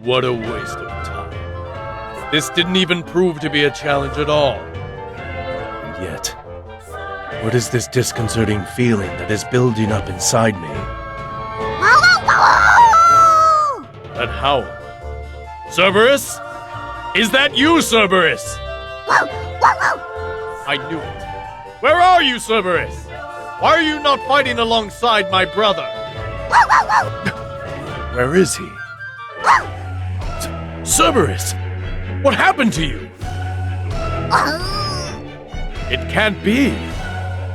What a waste of time. This didn't even prove to be a challenge at all. And yet, what is this disconcerting feeling that is building up inside me? That howl. Cerberus? Is that you, Cerberus? I knew it. Where are you, Cerberus? Why are you not fighting alongside my brother? Where is he? Cerberus! What happened to you? It can't be.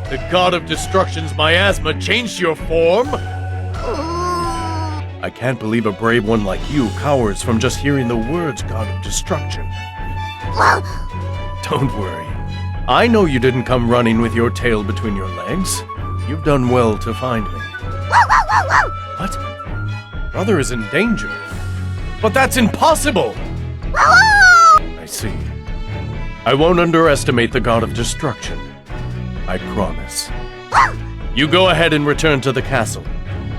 The god of destruction's miasma changed your form? I can't believe a brave one like you cowers from just hearing the words god of destruction. Don't worry. I know you didn't come running with your tail between your legs. You've done well to find me. What? Brother is in danger. But that's impossible! I see. I won't underestimate the god of destruction. I promise. You go ahead and return to the castle.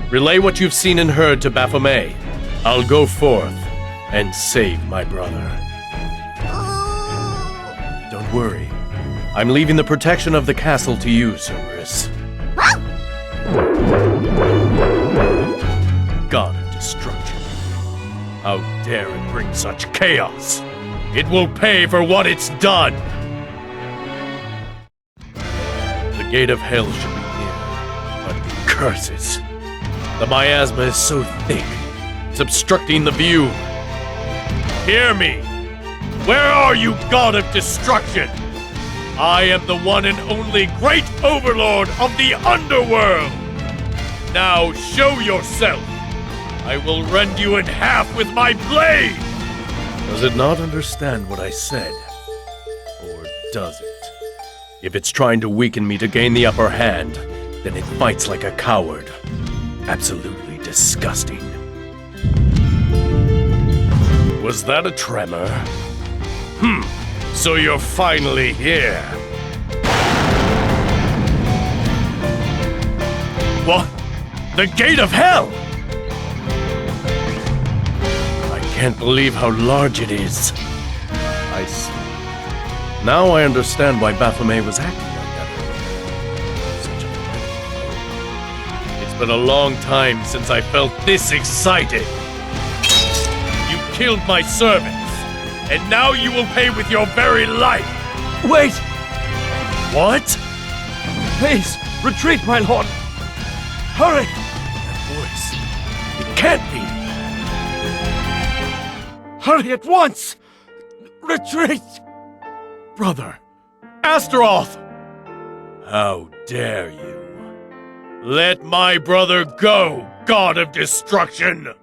Relay what you've seen and heard to Baphomet. I'll go forth and save my brother. Don't worry. I'm leaving the protection of the castle to you, Cerberus. God of destruction. How dare it bring such chaos? It will pay for what it's done! The gate of hell should be near, but curses! The miasma is so thick, it's obstructing the view. Hear me! Where are you, God of Destruction? I am the one and only great overlord of the underworld! Now show yourself! I will rend you in half with my blade! Does it not understand what I said? Or does it? If it's trying to weaken me to gain the upper hand, then it fights like a coward. Absolutely disgusting. Was that a tremor? So you're finally here. What? The gate of hell! I can't believe how large it is. I see. Now I understand why Baphomet was acting like that. Such a... It's been a long time since I felt this excited. You killed my servants, and now you will pay with your very life. Wait! What? Please, retreat, my lord! Hurry! That voice. It can't be. Hurry at once! Retreat! Brother, Astaroth! How dare you? Let my brother go, God of Destruction!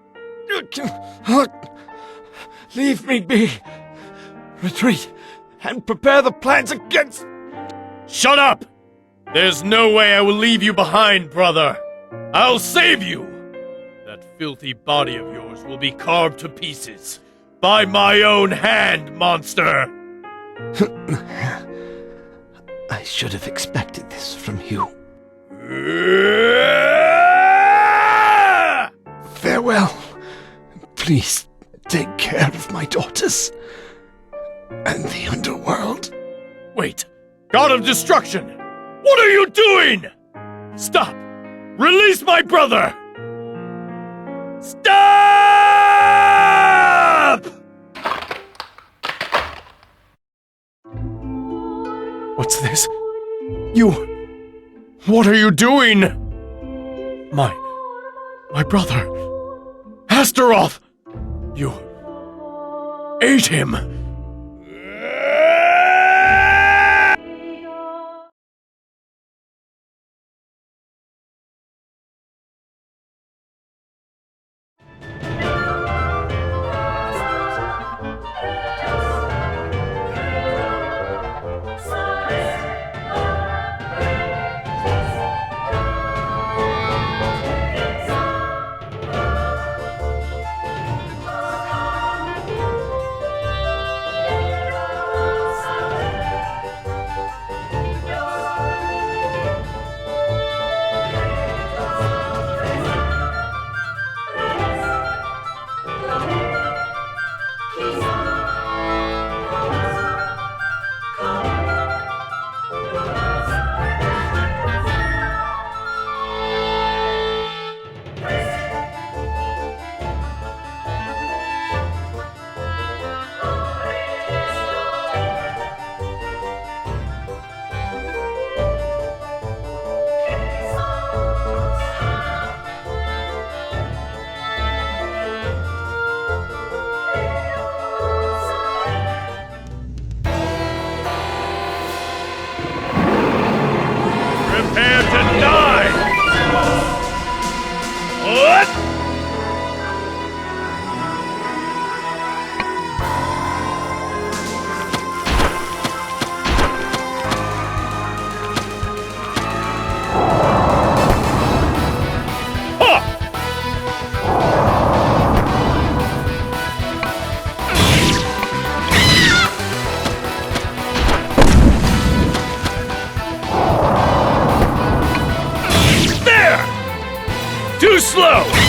Leave me be. Retreat and prepare the plans against... Shut up! There's no way I will leave you behind, brother. I'll save you! That filthy body of yours will be carved to pieces. By my own hand, monster! I should have expected this from you. Farewell. Please take care of my daughters and the underworld. Wait! God of Destruction! What are you doing? Stop! Release my brother! Stop! What's this? You... What are you doing? My brother... Astaroth! You... ate him! Too slow!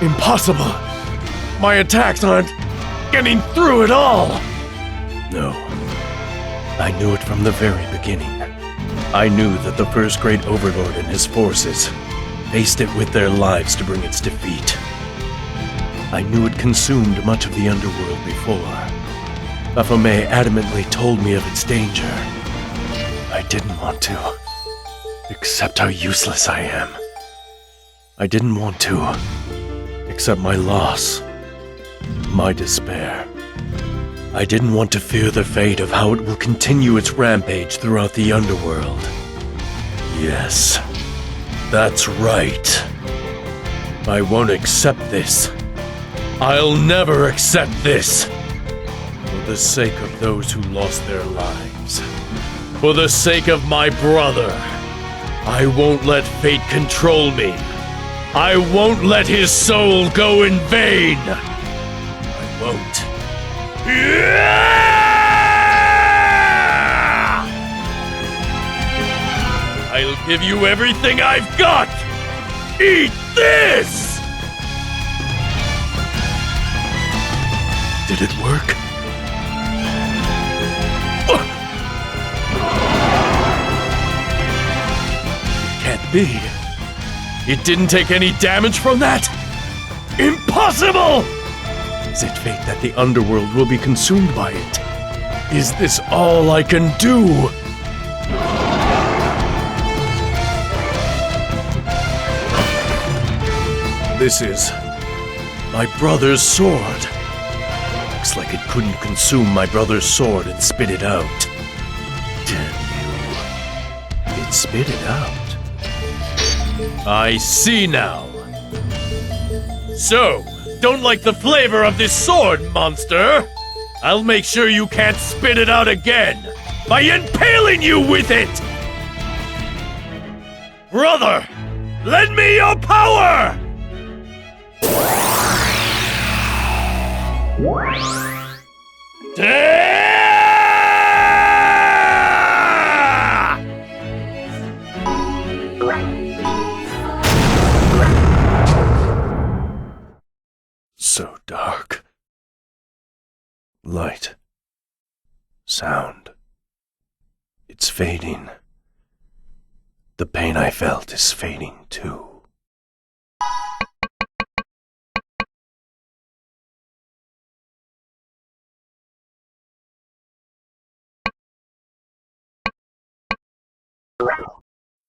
Impossible! My attacks aren't getting through at all! No. I knew it from the very beginning. I knew that the first great overlord and his forces faced it with their lives to bring its defeat. I knew it consumed much of the underworld before. Baphomet adamantly told me of its danger. I didn't want to accept how useless I am. I didn't want to accept my loss, my despair. I didn't want to fear the fate of how it will continue its rampage throughout the underworld. Yes, that's right. I won't accept this. I'll never accept this. For the sake of those who lost their lives. For the sake of my brother. I won't let fate control me. I won't let his soul go in vain. I won't. I'll give you everything I've got! Eat this! Did it work? Can't be. It didn't take any damage from that? Impossible! Is it fate that the underworld will be consumed by it? Is this all I can do? This is my brother's sword. Looks like it couldn't consume my brother's sword and spit it out. Damn you. It spit it out. I see now. So, don't like the flavor of this sword, monster? I'll make sure you can't spit it out again by impaling you with it! Brother, lend me your power! So dark. Light. Sound. It's fading. The pain I felt is fading too.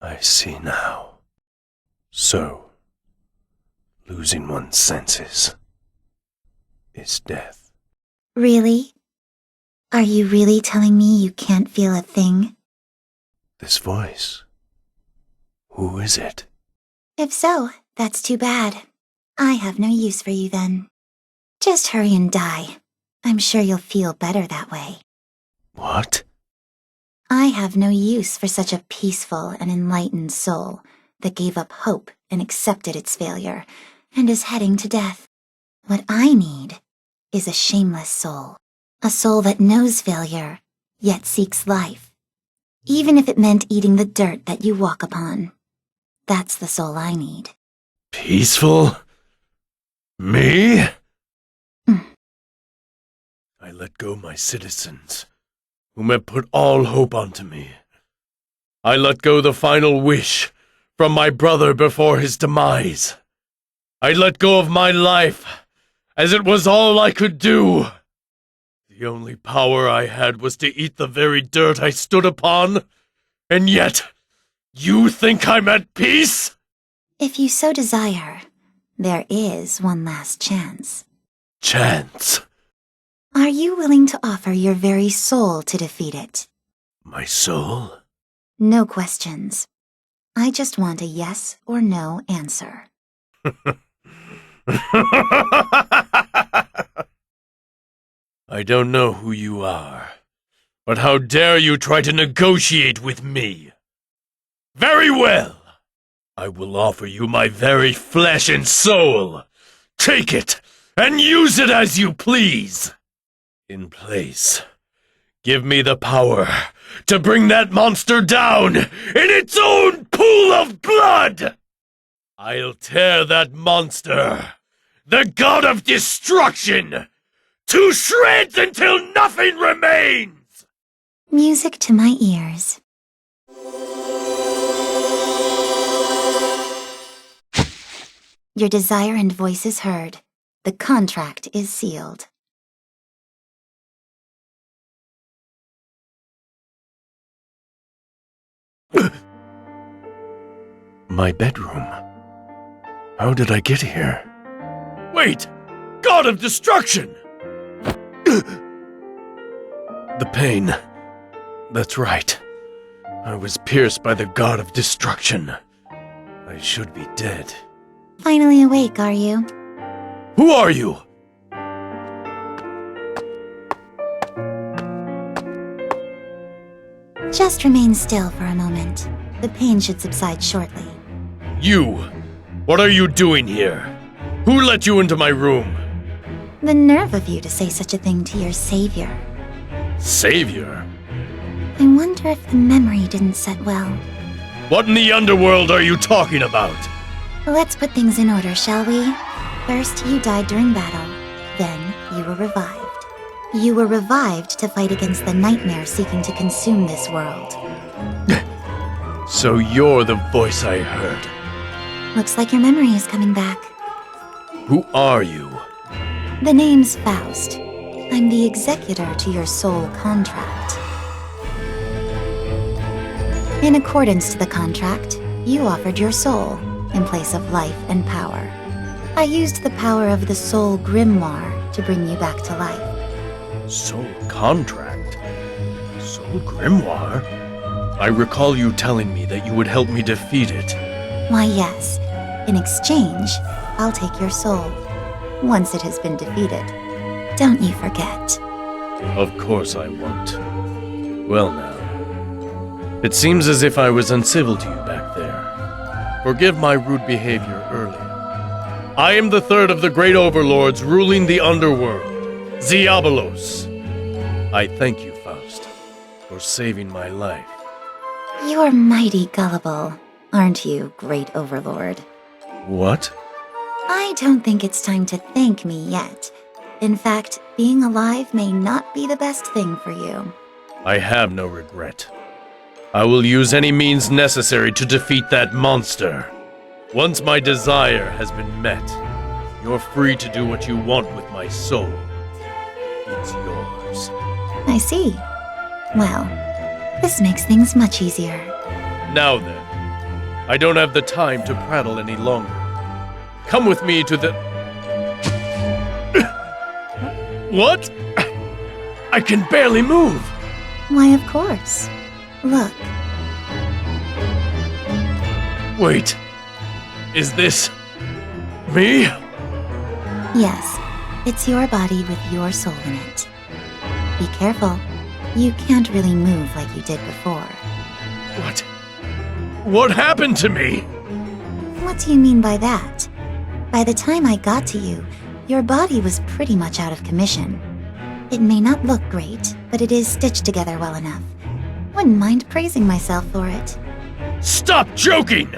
I see now. So, losing one's senses is death. Really? Are you really telling me you can't feel a thing? This voice. Who is it? If so, that's too bad. I have no use for you then. Just hurry and die. I'm sure you'll feel better that way. What? I have no use for such a peaceful and enlightened soul that gave up hope and accepted its failure and is heading to death. What I need is a shameless soul. A soul that knows failure, yet seeks life. Even if it meant eating the dirt that you walk upon. That's the soul I need. Peaceful? Me? I let go my citizens, whom had put all hope onto me. I let go the final wish from my brother before his demise. I let go of my life, as it was all I could do. The only power I had was to eat the very dirt I stood upon, and yet, you think I'm at peace? If you so desire, there is one last chance. Chance? Are you willing to offer your very soul to defeat it? My soul? No questions. I just want a yes or no answer. I don't know who you are, but how dare you try to negotiate with me? Very well! I will offer you my very flesh and soul. Take it, and use it as you please. In place, give me the power to bring that monster down in its own pool of blood! I'll tear that monster The god of destruction! To shreds until nothing remains! Music to my ears. Your desire and voice is heard. The contract is sealed. My bedroom. How did I get here? Wait! God of destruction! The pain. That's right. I was pierced by the god of destruction. I should be dead. Finally awake, are you? Who are you? Just remain still for a moment. The pain should subside shortly. You! What are you doing here? Who let you into my room? The nerve of you to say such a thing to your savior. Savior? I wonder if the memory didn't set well. What in the underworld are you talking about? Let's put things in order, shall we? First, you died during battle. Then, you were revived. You were revived to fight against the nightmare seeking to consume this world. So you're the voice I heard. Looks like your memory is coming back. Who are you? The name's Faust. I'm the executor to your soul contract. In accordance to the contract, you offered your soul in place of life and power. I used the power of the soul grimoire to bring you back to life. Soul contract? Soul grimoire? I recall you telling me that you would help me defeat it. Why, yes. In exchange, I'll take your soul, once it has been defeated. Don't you forget. Of course I won't. Well now. It seems as if I was uncivil to you back there. Forgive my rude behavior earlier. I am the third of the great overlords ruling the underworld, Diabolos. I thank you, Faust, for saving my life. You're mighty gullible, aren't you, great overlord? What? I don't think it's time to thank me yet. In fact, being alive may not be the best thing for you. I have no regret. I will use any means necessary to defeat that monster. Once my desire has been met, you're free to do what you want with my soul. It's yours. I see. Well, this makes things much easier. Now then, I don't have the time to prattle any longer. Come with me to the... What? I can barely move. Why, of course. Look. Wait. Is this... me? Yes, it's your body with your soul in it. Be careful. You can't really move like you did before. What? What happened to me? What do you mean by that? By the time I got to you, your body was pretty much out of commission. It may not look great, but it is stitched together well enough. Wouldn't mind praising myself for it. Stop joking!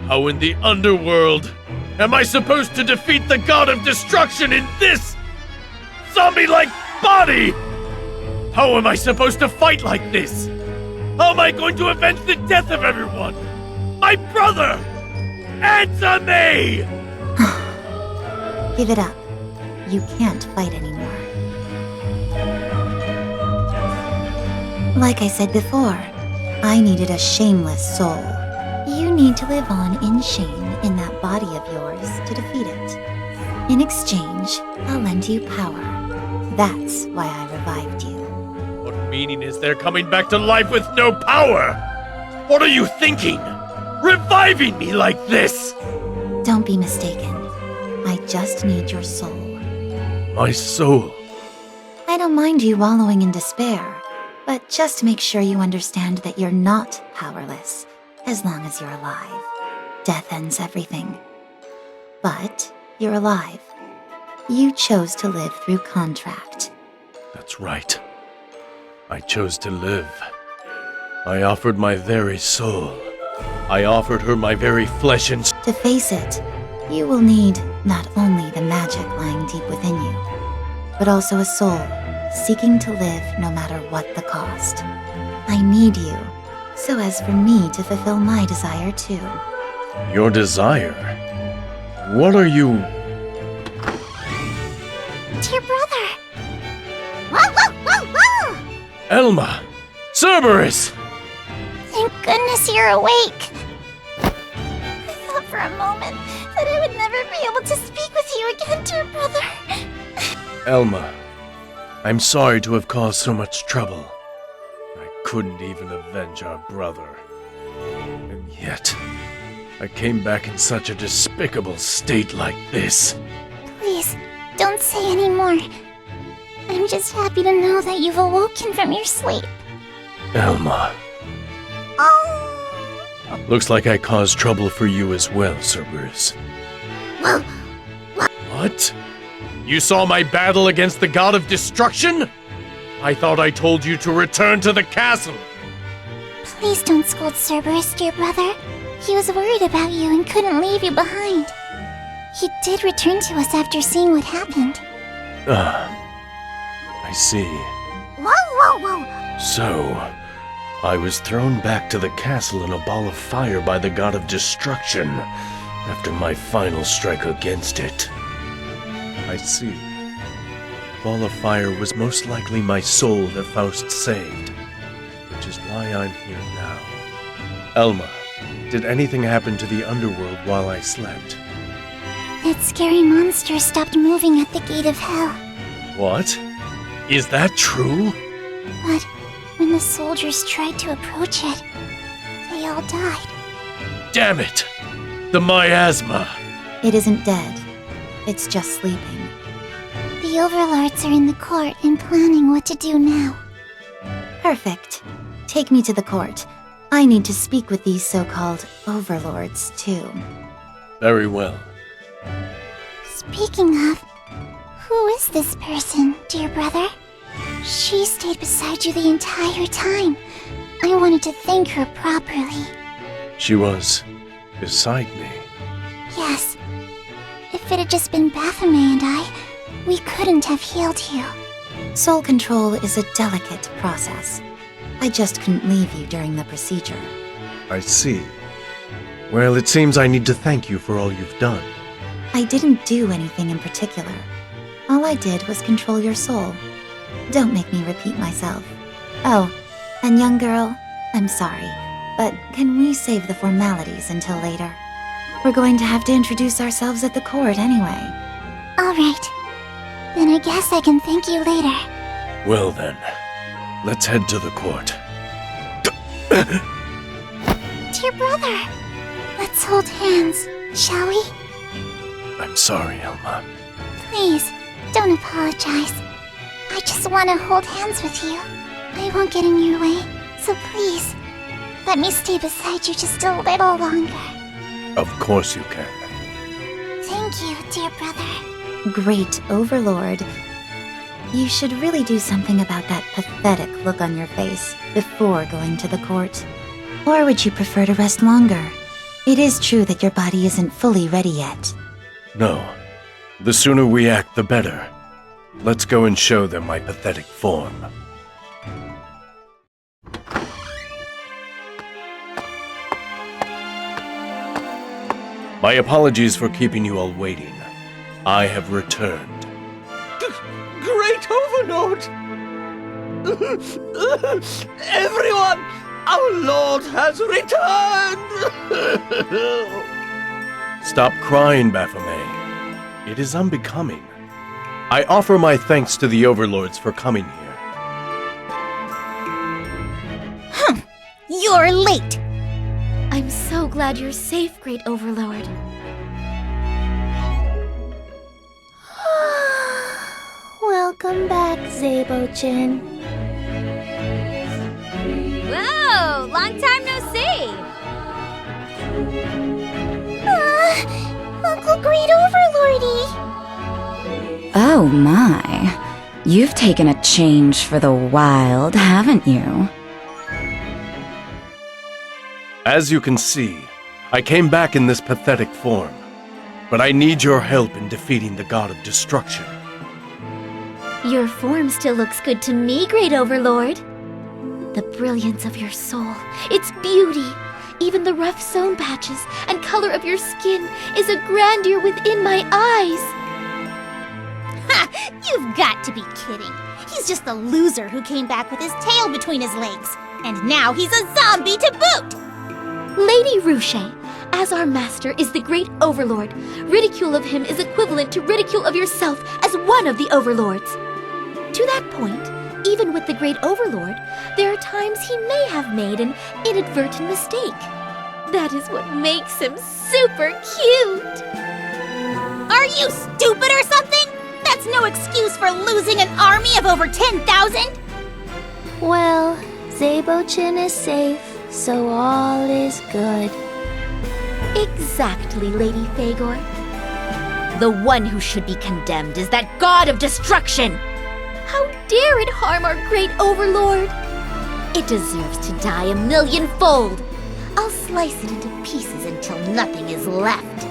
How in the underworld am I supposed to defeat the god of destruction in this zombie-like body? How am I supposed to fight like this? How am I going to avenge the death of everyone? My brother! Answer me! Give it up. You can't fight anymore. Like I said before, I needed a shameless soul. You need to live on in shame in that body of yours to defeat it. In exchange, I'll lend you power. That's why I revived you. What meaning is there coming back to life with no power? What are you thinking? Reviving me like this? Don't be mistaken. I just need your soul. My soul. I don't mind you wallowing in despair, but just make sure you understand that you're not powerless, as long as you're alive. Death ends everything. But you're alive. You chose to live through contract. That's right. I chose to live. I offered my very soul. I offered her my very flesh and... To face it, you will need Not only the magic lying deep within you, but also a soul seeking to live no matter what the cost. I need you, so as for me to fulfill my desire too. Your desire? What are you... Dear brother! Whoa, whoa, whoa, whoa! Elma! Cerberus! Thank goodness you're awake! I thought for a moment that I would never be able to speak with you again, dear brother. Elma, I'm sorry to have caused so much trouble. I couldn't even avenge our brother. And yet, I came back in such a despicable state like this. Please, don't say any more. I'm just happy to know that you've awoken from your sleep. Elma, Oh! looks like I caused trouble for you as well, Cerberus. Well, What? You saw my battle against the god of destruction? I thought I told you to return to the castle. please don't scold Cerberus, dear brother. He was worried about you and couldn't leave you behind. He did return to us after seeing what happened. I see. Whoa, whoa, whoa! So, I was thrown back to the castle in a ball of fire by the god of destruction after my final strike against it. I see. Ball of fire was most likely my soul that Faust saved, which is why I'm here now. Elma, did anything happen to the underworld while I slept? That scary monster stopped moving at the gate of hell. What? Is that true? But when the soldiers tried to approach it, they all died. Damn it! The miasma! It isn't dead. It's just sleeping. The overlords are in the court and planning what to do now. Perfect. Take me to the court. I need to speak with these so-called overlords, too. Very well. Speaking of, who is this person, dear brother? She stayed beside you the entire time. I wanted to thank her properly. She was beside me. Yes. If it had just been Baphomet and I, we couldn't have healed you. Soul control is a delicate process. I just couldn't leave you during the procedure. I see. Well, it seems I need to thank you for all you've done. I didn't do anything in particular. All I did was control your soul. Don't make me repeat myself. Oh, and young girl, I'm sorry, but can we save the formalities until later? We're going to have to introduce ourselves at the court anyway. All right. Then I guess I can thank you later. Well then, let's head to the court. Dear brother, let's hold hands, shall we? I'm sorry, Elma. Please, don't apologize. I just want to hold hands with you. I won't get in your way, so please, let me stay beside you just a little longer. Of course you can. Thank you, dear brother. Great Overlord. You should really do something about that pathetic look on your face before going to the court. Or would you prefer to rest longer? It is true that your body isn't fully ready yet. No. The sooner we act, the better. Let's go and show them my pathetic form. My apologies for keeping you all waiting. I have returned. Great Overlord! Everyone! Our Lord has returned! Stop crying, Baphomet. It is unbecoming. I offer my thanks to the overlords for coming here. You're late! I'm so glad you're safe, Great Overlord. Welcome back, Zabo-chin. Whoa! Long time no see! Uncle Great Overlordy! Oh my. You've taken a change for the wild, haven't you? As you can see, I came back in this pathetic form. but I need your help in defeating the God of Destruction. Your form still looks good to me, Great Overlord. The brilliance of your soul, its beauty, even the rough sewn patches and color of your skin is a grandeur within my eyes. Ha! You've got to be kidding. He's just a loser who came back with his tail between his legs. And now he's a zombie to boot! Lady Ruche, as our master is the Great Overlord, ridicule of him is equivalent to ridicule of yourself as one of the Overlords. To that point, even with the Great Overlord, there are times he may have made an inadvertent mistake. That is what makes him super cute. Are you stupid or something? That's no excuse for losing an army of over 10,000! Well, Zabochin is safe, so all is good. Exactly, Lady Fagor. The one who should be condemned is that God of Destruction! How dare it harm our Great Overlord? It deserves to die 1,000,000-fold. I'll slice it into pieces until nothing is left.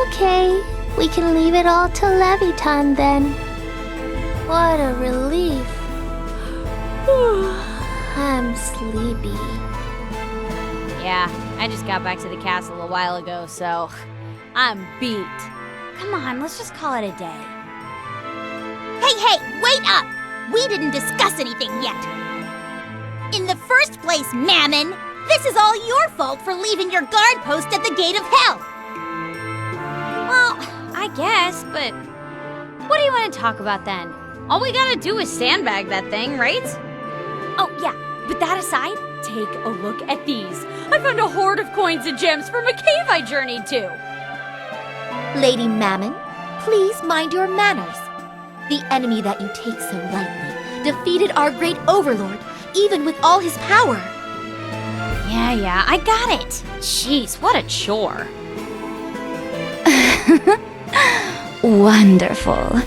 Okay, we can leave it all to Leviton then. What a relief. I'm sleepy. Yeah, I just got back to the castle a while ago, so I'm beat. Come on, let's just call it a day. Hey, wait up! We didn't discuss anything yet. In the first place, Mammon, this is all your fault for leaving your guard post at the gate of hell. Well, I guess, but what do you want to talk about then? All we gotta do is sandbag that thing, right? Oh, yeah, but that aside, take a look at these. I found a hoard of coins and gems from a cave I journeyed to. Lady Mammon, please mind your manners. The enemy that you take so lightly defeated our Great Overlord, even with all his power. Yeah, I got it. Jeez, what a chore. Wonderful.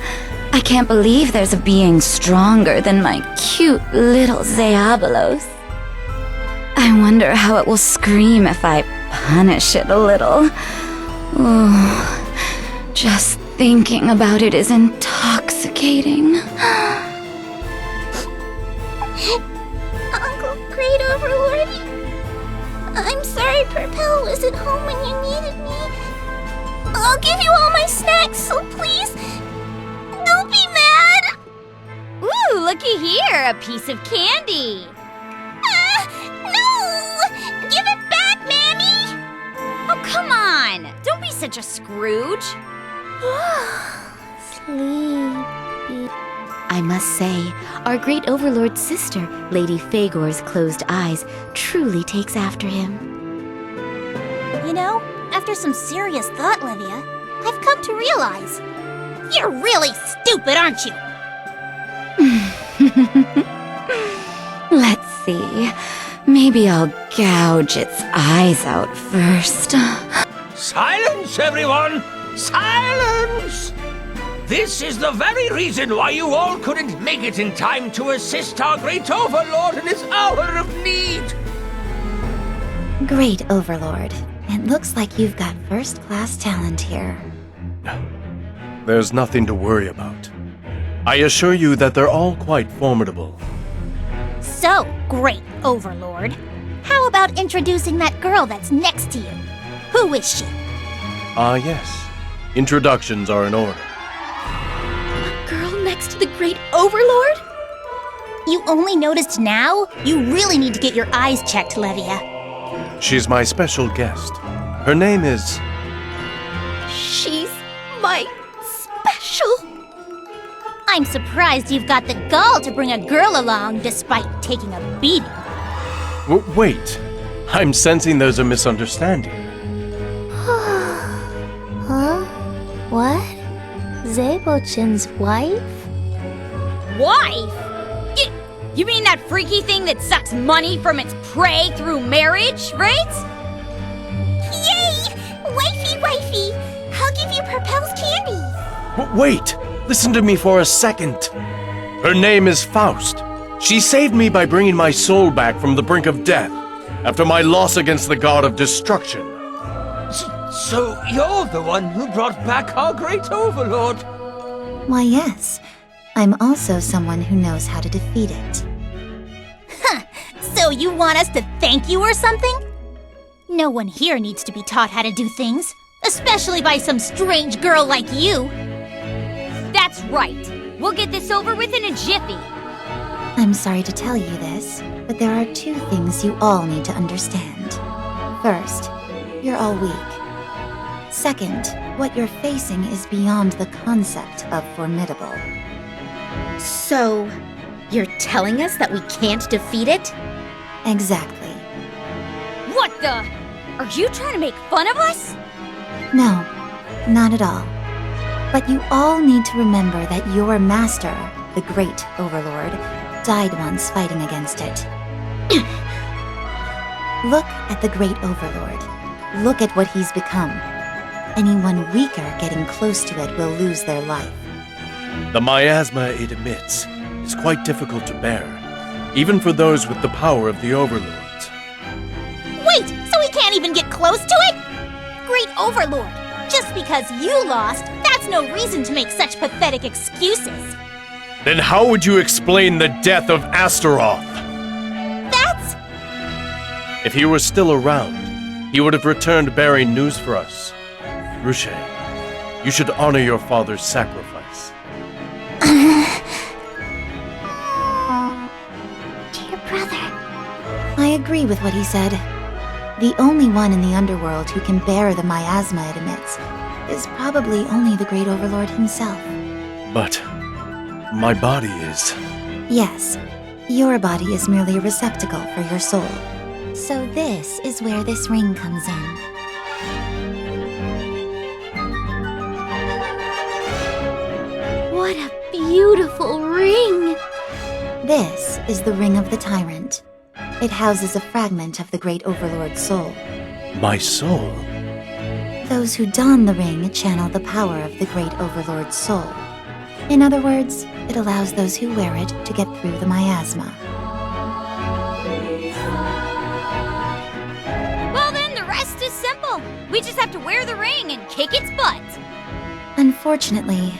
I can't believe there's a being stronger than my cute little Zeabolos. I wonder how it will scream if I punish it a little. Oh, just thinking about it is intoxicating. Uncle Great Overlord, I'm sorry Purpell wasn't home when you needed me. I'll give you all my snacks, so please, don't be mad! Ooh, looky here, a piece of candy. No! Give it back, Mammy! Oh, come on. Don't be such a Scrooge. Sleepy. I must say, our Great Overlord's sister, Lady Fagor's closed eyes, truly takes after him. You know, after some serious thought, Livia, I've come to realize you're really stupid, aren't you? Let's see. Maybe I'll gouge its eyes out first. Silence, everyone! Silence! This is the very reason why you all couldn't make it in time to assist our Great Overlord in his hour of need! Great Overlord, it looks like you've got first-class talent here. There's nothing to worry about. I assure you that they're all quite formidable. So, Great Overlord, how about introducing that girl that's next to you? Who is she? Yes. Introductions are in order. Girl next to the Great Overlord? You only noticed now? You really need to get your eyes checked, Livia. She's my special guest. Her name is... She's my special. I'm surprised you've got the gall to bring a girl along despite taking a beating. Wait. I'm sensing there's a misunderstanding. Huh? What? Zabochin's wife? Wife? You mean that freaky thing that sucks money from its prey through marriage, right? Yay! Wifey! I'll give you Purpell's candy. Wait! Listen to me for a second. Her name is Faust. She saved me by bringing my soul back from the brink of death after my loss against the God of Destruction. So you're the one who brought back our great overlord. Why, yes. I'm also someone who knows how to defeat it. So you want us to thank you or something? No one here needs to be taught how to do things, especially by some strange girl like you. That's right. We'll get this over with in a jiffy. I'm sorry to tell you this, but there are two things you all need to understand. First, you're all weak. Second, what you're facing is beyond the concept of formidable. So, you're telling us that we can't defeat it? Exactly. What the? Are you trying to make fun of us? No, not at all. But you all need to remember that your master, the Great Overlord, died once fighting against it. Look at the Great Overlord. Look at what he's become. Anyone weaker getting close to it will lose their life. The miasma it emits is quite difficult to bear, even for those with the power of the overlords. Wait, so we can't even get close to it? Great Overlord, just because you lost, that's no reason to make such pathetic excuses. Then how would you explain the death of Astaroth? That's... If he were still around, he would have returned bearing news for us. Ruche, you should honor your father's sacrifice. Dear brother. I agree with what he said. The only one in the underworld who can bear the miasma it emits is probably only the Great Overlord himself. But my body is... Yes, your body is merely a receptacle for your soul. So this is where this ring comes in. What a beautiful ring! This is the Ring of the Tyrant. It houses a fragment of the Great Overlord's soul. my soul. Those who don the ring channel the power of the Great Overlord's soul. In other words, it allows those who wear it to get through the miasma. Well then, the rest is simple. We just have to wear the ring and kick its butt. Unfortunately,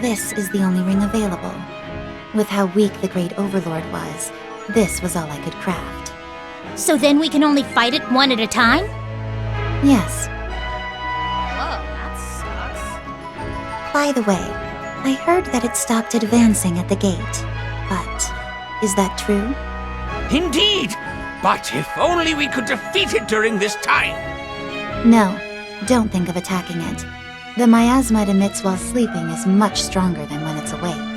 this is the only ring available. With how weak the Great Overlord was, this was all I could craft. So then we can only fight it one at a time? Yes. Whoa, that sucks. By the way, I heard that it stopped advancing at the gate. But is that true? Indeed! But if only we could defeat it during this time! No, don't think of attacking it. The miasma it emits while sleeping is much stronger than when it's awake.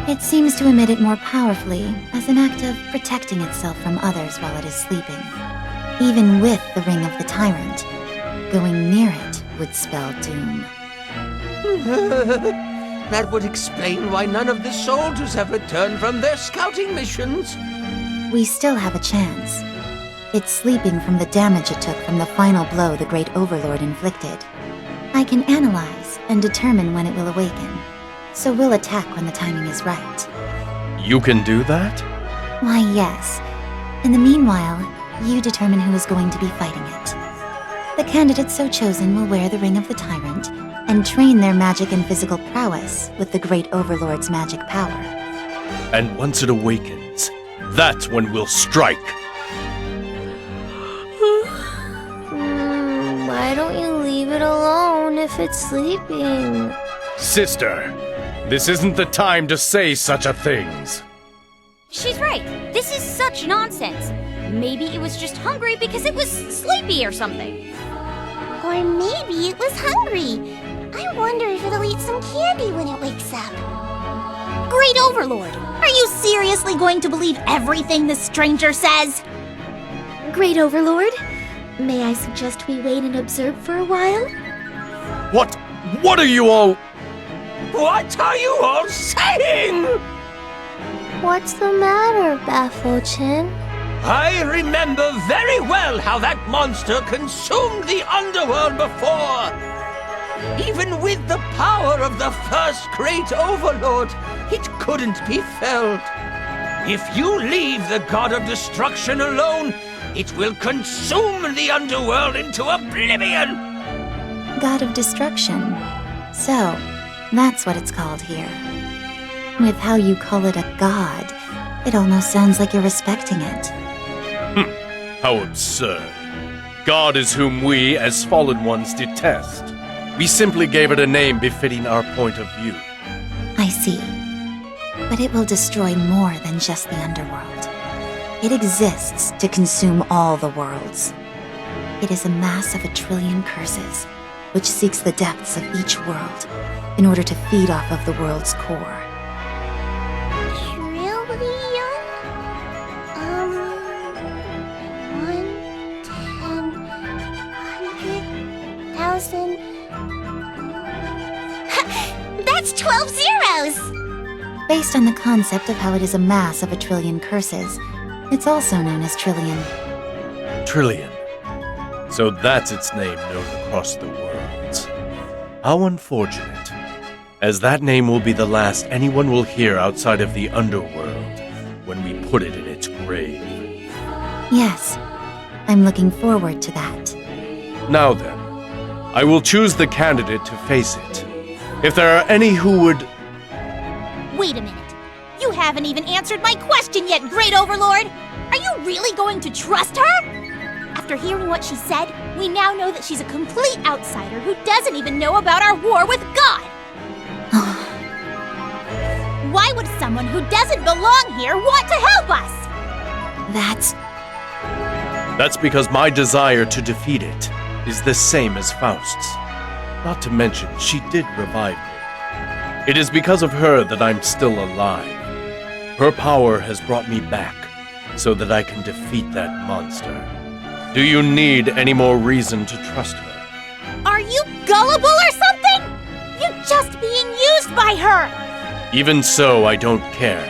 It seems to emit it more powerfully as an act of protecting itself from others while it is sleeping. Even with the Ring of the Tyrant, going near it would spell doom. That would explain why none of the soldiers have returned from their scouting missions. We still have a chance. It's sleeping from the damage it took from the final blow the Great Overlord inflicted. I can analyze and determine when it will awaken, so we'll attack when the timing is right. You can do that? Why, yes. In the meanwhile, you determine who is going to be fighting it. The candidate so chosen will wear the Ring of the Tyrant and train their magic and physical prowess with the Great Overlord's magic power. And once it awakens, that's when we'll strike. Why don't you leave it alone if it's sleeping? Sister, this isn't the time to say such a things. She's right. This is such nonsense. Maybe it was just hungry because it was sleepy or something. Or maybe it was hungry. I wonder if it'll eat some candy when it wakes up. Great Overlord, are you seriously going to believe everything this stranger says? Great Overlord, may I suggest we wait and observe for a while? What are you all... What are you all saying? What's the matter, Bafo-chan? I remember very well how that monster consumed the underworld before. Even with the power of the first great overlord, it couldn't be felled. If you leave the god of destruction alone, it will consume the underworld into oblivion. god of destruction. So, that's what it's called here. With how you call it a god, it almost sounds like you're respecting it. How absurd. God is whom we, as fallen ones, detest. We simply gave it a name befitting our point of view. I see. But it will destroy more than just the underworld. It exists to consume all the worlds. It is a mass of 1 trillion curses, which seeks the depths of each world in order to feed off of the world's core. Trillion? 1,000. That's 12 zeros! Based on the concept of how it is a mass of 1 trillion curses, it's also known as trillion. Trillion. So that's its name known across the worlds. How unfortunate, as that name will be the last anyone will hear outside of the underworld when we put it in its grave. Yes, I'm looking forward to that. Now then, I will choose the candidate to face it. If there are any who would... Wait a minute. You haven't even answered my question yet, Great Overlord! Are you really going to trust her? After hearing what she said, we now know that she's a complete outsider who doesn't even know about our war with God! Why would someone who doesn't belong here want to help us? That's because my desire to defeat it is the same as Faust's. Not to mention, she did revive me. It is because of her that I'm still alive. Her power has brought me back, so that I can defeat that monster. Do you need any more reason to trust her? Are you gullible or something? You're just being used by her! Even so, I don't care.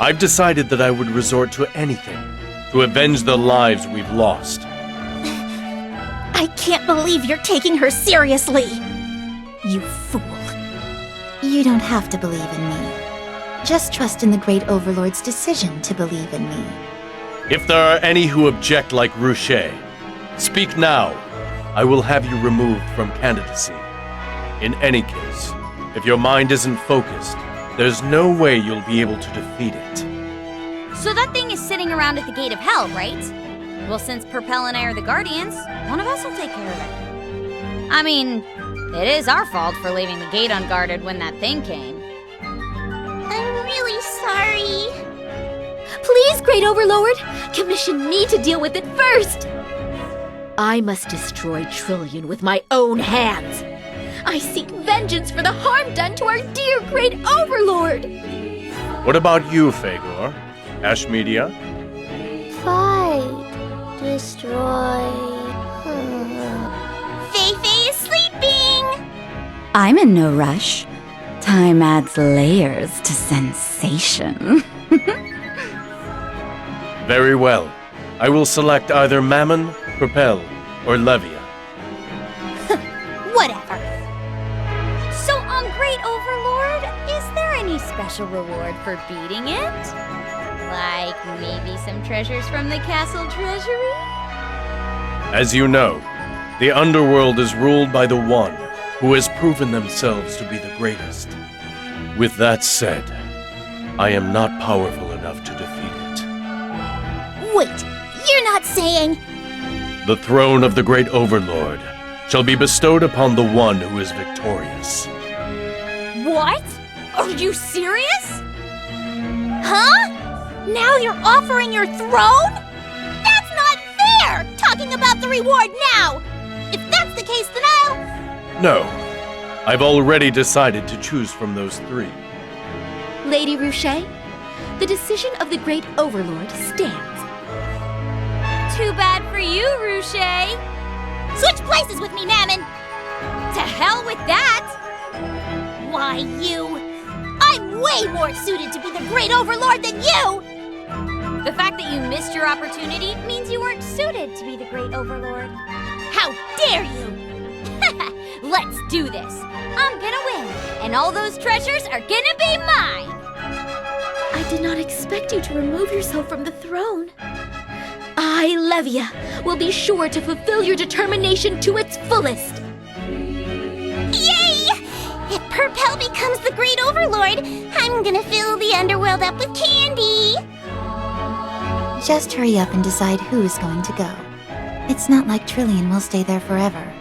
I've decided that I would resort to anything to avenge the lives we've lost. I can't believe you're taking her seriously! You fool. You don't have to believe in me. Just trust in the Great Overlord's decision to believe in me. If there are any who object like Ruche, speak now. I will have you removed from candidacy. In any case, if your mind isn't focused, there's no way you'll be able to defeat it. So that thing is sitting around at the gate of hell, right? Well, since Purpell and I are the guardians, one of us will take care of it. I mean, it is our fault for leaving the gate unguarded when that thing came. I'm really sorry. Please, Great Overlord, commission me to deal with it first. I must destroy Trillion with my own hands. I seek vengeance for the harm done to our dear Great Overlord. What about you, Fagor? Ash Media? Fight. Destroy. Fei is sleeping! I'm in no rush. Time adds layers to sensation. Very well. I will select either Mammon, Purpell, or Levia. Whatever. So, Great Overlord, is there any special reward for beating it? Like maybe some treasures from the castle treasury? As you know, the underworld is ruled by the one who has proven themselves to be the greatest. With that said, I am not powerful enough to defeat it. Wait, you're not saying... The throne of the Great Overlord shall be bestowed upon the one who is victorious. What? Are you serious? Huh? Now you're offering your throne? That's not fair! Talking about the reward now! If that's the case, then I'll... No, I've already decided to choose from those three. Lady Ruche, the decision of the Great Overlord stands. Too bad for you, Ruche. Switch places with me, Mammon! To hell with that! Why, you... I'm way more suited to be the Great Overlord than you! The fact that you missed your opportunity means you weren't suited to be the Great Overlord. How dare you! Let's do this. I'm gonna win, and all those treasures are gonna be mine! I did not expect you to remove yourself from the throne. I, Levia, will be sure to fulfill your determination to its fullest. Purpell becomes the Great Overlord, I'm gonna fill the underworld up with candy! Just hurry up and decide who's going to go. It's not like Trillian will stay there forever.